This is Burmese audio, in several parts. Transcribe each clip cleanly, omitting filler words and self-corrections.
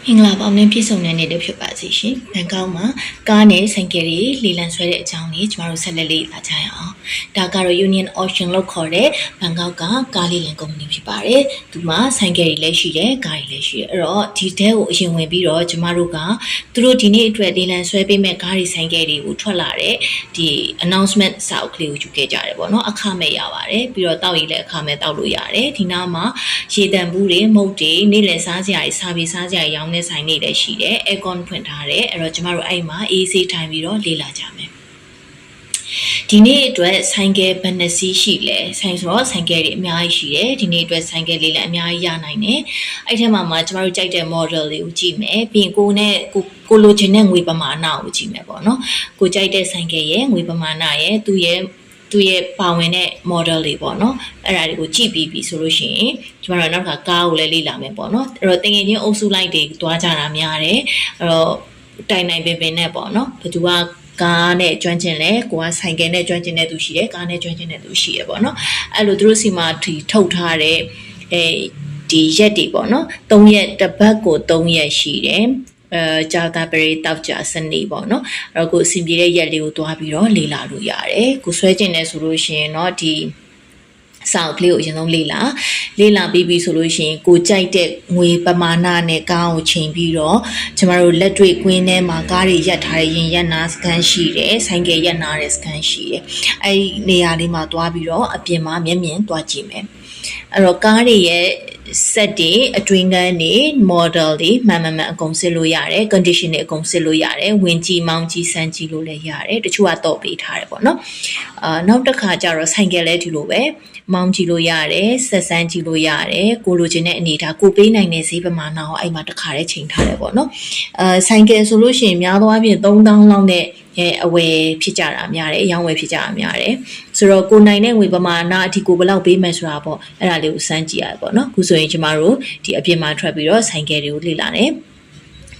မင်္ဂလာပါမင်းပြည့်စုံတဲ့နေ့တစ်ဖြစ်ပါစေရှင်။ဘန်ကောက်မှာကားနဲ့ဆိုင်ကယ်တွေလေလံဆွဲတဲ့အကြောင်းလေးကျမတို့ဆက်လက်လေ့လာကြရအောင်။ဒါကတော့ Union Ocean လို့ခေါ်တဲ့ဘန်ကောက်ကကားလေလံကုမ္ပဏီဖြစ်ပါတယ်။ဒီမှာဆိုင်ကယ်တွေလည်းရှိတယ်၊ကားတွေလည်းရှိတယ်။အဲ့တော့ဒီတဲကိုအရင်ဝင်ပြီးတော့ကျမတို့ကသူတို့ဒီနေ့အတွက်လေလံဆွဲပေးမဲ့ကားတွေဆိုင်ကယ်တွေကိုထွက်လာတဲ့ဒီ announcement စာအုပ်ကလေးကိုယူခဲ့ကြတယ်ပေါ့နော်။အခမဲ့ရပါတယ်။ပြီးတော့တောက်ရည်လည်းအခမဲ့တောက်လို့ရတယ်။ဒီနားမှာရေတံဘူးတွေမုတ်တွေနေ့လည်စားစရာတွေစားပြီးစားစရာရောင်းတဲ့ဆိုင်တွေလည်းရှိတယ်။ aircon ဖွင့်ထားတယ်။အဲ့တော့ကျမတို့အဲ့မှာ AC ထိုင်ပြီးတော့လေ့လာကြမယ်။ဒီနေ့အတွက်ဆိုင်ကယ်ဘယ်နှစီးရှိလဲဆိုင်ဆိုတော့ဆိုင်ကယ်တွေအများကြီးရှိတယ်ဒီနေ့အတွက်ဆိုင်ကယ်လေးလည်းအများကြီးရနိုင်တယ်အဲ့ထဲမှာကျမတို့ကြိုက်တဲ့ model တွေကိုကြည့်မယ်ပြီးရင်ကိုလိုချင်တဲ့ငွေပမာဏကိုကြည့်မယ်ပေါ့နော်ကိုကြိုက်တဲ့ဆိုင်ကယ်ရဲ့ငွေပမာဏရဲ့သူရဲ့ပါဝင်တဲ့ model တွေပေါ့နော်အဲ့ဒါတွေကိုကြည့်ပြီးပြီဆိုလို့ရှိရင်ကျမတို့နောက်ကကားကိုလည်းလေ့လာမယ်ပေါ့နော်အဲ့တော့တင်ငယ်ချင်းအုပ်စုလိုက်တွေတွားကြတာများတယ်အဲ့တော့တိုင်ပင်နဲ့ပေါ့နော်ဘယ်သူကကားနဲ့ကျွမ်းကျင်လဲကိုကဆိုင်ကယ်နဲ့ကျွမ်းကျင်တဲ့သူရှိတယ်ကားနဲ့ကျွမ်းကျင်တဲ့သူရှိရပေါ့နော်အဲ့လိုသူတို့စီမှာဒီထုတ်ထားတဲ့ဒီရက်တွေပေါ့နော်3ရက်တစ်ပတ်ကို3ရက်ရှိတယ်ကြာတာပရိတောက်ကြစနေပေါ့နော်အဲ့တော့ကိုအဆင်ပြေတဲ့ရက်လေးကိုတွားပြီးတော့လေ့လာလို့ရတယ်ကိုဆွဲကျင်နေဆိုလို့ရှိရင်เนาะဒီစာအုပ်ကလေးကိုအရင်ဆုံးလေ့လာပြီးပြီဆိုလို့ရှိရင်ကိုကြိုက်တဲ့ငွေပမာဏနဲ့ကားကိုချိန်ပြီးတော့ကျမတို့လက်တွေ့ကွင်းထဲမှာကားတွေရပ်ထားတဲ့ရင်ရပ်နာစကန်ရှိတယ်ဆိုင်ကယ်ရပ်နာတဲ့စကန်ရှိတယ်အဲ့ဒီနေရာလေးမှာတွားပြီးတော့အပြင်မှာမျက်မြင်တွားကြည့်မယ်အဲ့တော့ကားတွေရဲ့set တွေအတွင်းကန်းတွေ model တွေမှန်အကုန်စစ်လို့ရတယ် condition တွေအကုန်စစ်လို့ရတယ်ဝင်ကြည့်မောင်းကြည့်စမ်းကြည့်လို့လည်းရတယ်တချို့ကတော့ပေးထားတယ်ပေါ့နော်နောက်တစ်ခါကျတော့ဆိုင်ကယ်လည်းဒီလိုပဲမောင်းကြည့်လို့ရတယ်ဆက်စမ်းကြည့်လို့ရတယ်ကိုလိုချင်တဲ့အနေထားကိုပေးနိုင်တဲ့ဈေးပမာဏကိုအဲ့မှာတစ်ခါတည်းချိန်ထားတယ်ပေါ့နော်ဆိုင်ကယ်ဆိုလို့ရှိရင်များသောအားဖြင့်3000လောက်နဲ့အဝယ်ဖြစ်ကြတာများတယ်အယောင်းဝယ်ဖြစ်ကြတာများတယ်ဆိုတော့ကိုနိုင်တဲ့ငွေပမာဏအထိကိုဘယ်လောက်ပေးမယ်ဆိုတာပေါ့အဲ့ဒါလေးကိုစမ်းကြည့်ရတယ်ပေါ့နော်အခုဆိုရင်ကျမတို့ဒီအပြင်မှာထွက်ပြီးတော့ဆိုင်ကယ်တွေကိုလေ့လာတယ်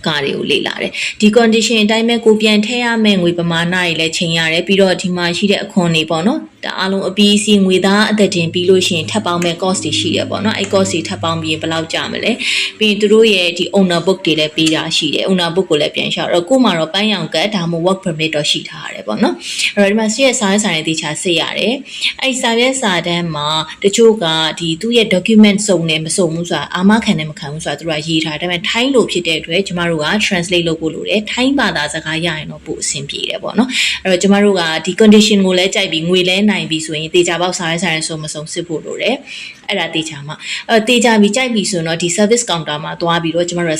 ကားတွေကိုလေ့လာတယ်ဒီ condition အတိုင်းပဲကိုပြန်ထည့်ရမယ့်ငွေပမာဏတွေလည်းချိန်ရတယ်ပြီးတော့ဒီမှာရှိတဲ့အခွန်တွေပေါ့နော်ဒါအားလုံးအပြီးအစီငွေသားအသက်တင်ပြီးလို့ရှိရင်ထပ်ပေါင်းမဲ့ cost တွေရှိတယ်ပေါ့နော်အဲ့ cost တွေထပ်ပေါင်းပြီးရင်ဘယ်လောက်ကျမလဲပြီးရင်သူတို့ရဲ့ဒီ owner book တွေလည်းပေးတာရှိတယ် owner book ကိုလည်းပြန်လျှောက်တော့ကို့မှာတော့ပန်းရောင်ကတ်ဒါမှမဟုတ် work permit တော့ရှိထားရတယ်ပေါ့နော်အဲ့တော့ဒီမှာရှိတဲ့စာရွက်စာတမ်းတေချာစစ်ရတယ်အဲ့စာရွက်စာတမ်းမှာတချို့ကဒီသူ့ရဲ့ document စုံတယ်မစုံဘူးဆိုတာအာမခံတယ်မခံဘူးဆိုတာသူတို့ကရေးထားတယ်ဒါပေမဲ့ထိုင်းလို့ဖြစ်တဲ့အတွက်ကျမတို့က translate လုပ်ဖို့လိုတယ်ထိုင်းဘာသာစကားရရင်တော့ပိုအဆင်ပြေတယ်ပေါ့နော်အဲ့တော့ကျမတို့ကဒီ condition ကိုလည်းကြိုက်ပြီးငွေလဲနိုင်ပြီဆိုရင်တေချာပေါက်စားရဲဆိုင်ဆိုမစုံစစ်ဖို့လိုတယ်အဲ့ဒါတေချာမှာတေချာပြီးကြိုက်ပြီဆိုတော့ဒီ service counter မှာသွားပြီးတော့ကျမတို့